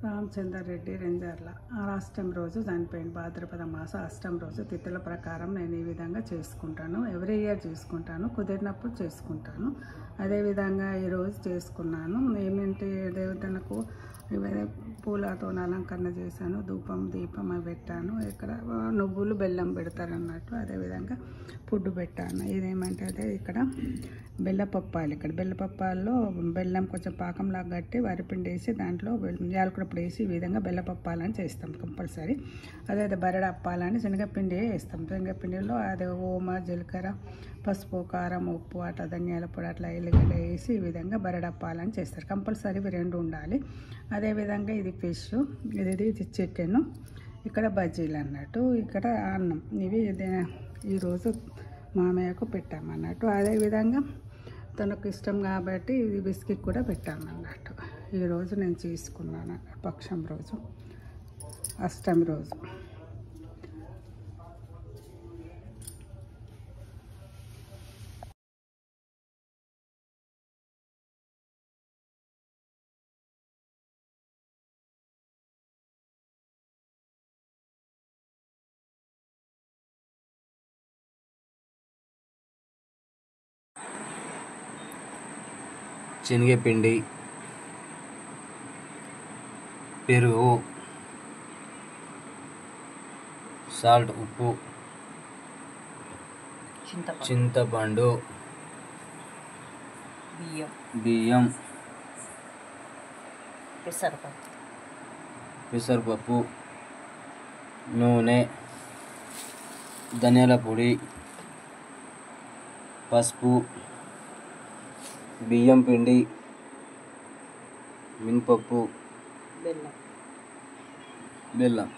రామచందర్ రెడ్డి రెంజర్ల అష్టమి రోజు చనిపోయింది. భాద్రపద మాసం అష్టమి రోజు తిథుల ప్రకారం నేను ఈ విధంగా చేసుకుంటాను. ఎవ్రీ ఇయర్ చేసుకుంటాను, కుదిరినప్పుడు చేసుకుంటాను. అదేవిధంగా ఈరోజు చేసుకున్నాను. ఏమిటి దేవతలకు పూలతో అలంకరణ చేశాను. ధూపం దీపం అవి పెట్టాను. ఇక్కడ నువ్వులు బెల్లం పెడతారు అన్నట్టు. అదేవిధంగా ఫుడ్ పెట్టాను. ఇదేమంటే అదే ఇక్కడ బెల్లపప్పాలు. ఇక్కడ బెల్లపప్పాల్లో బెల్లం కొంచెం పాకంలాగా కట్టి వరిపిండి వేసి దాంట్లో యాలకుడప్పుడు వేసి ఈ విధంగా బెల్లపప్పాలని చేస్తాం కంపల్సరీ. అదే బరెడ అప్పాలని శనగపిండి వేస్తాం. శనగపిండిలో అదే ఓమ, జీలకర్ర, పసుపు, కారం, ఉప్పు, అట్లా ధనియాల పొడి, అట్లా ఎల్లిగడ్డ వేసి ఈ విధంగా బరెడప్పాలని చేస్తారు. కంపల్సరీ ఇవి రెండు ఉండాలి. అదేవిధంగా ఇది ఫిష్, ఇది చికెన్, ఇక్కడ బజ్జీలు అన్నట్టు, ఇక్కడ అన్నం. ఇవి ఈరోజు మామయ్యకు పెట్టామన్నట్టు. అదేవిధంగా తనకు ఇష్టం కాబట్టి ఇది బిస్కెట్ కూడా పెట్టామన్నట్టు. ఈరోజు నేను చేసుకున్నాను పక్షం రోజు, అష్టమి రోజు. శనగపిండి, పెరుగు, సాల్ట్, ఉప్పు, చింతపండు, బియ్యం, పెసరపప్పు, నూనె, ధనియాల పొడి, పసుపు, బియ్యం పిండి, మినపప్పు, బెల్లం.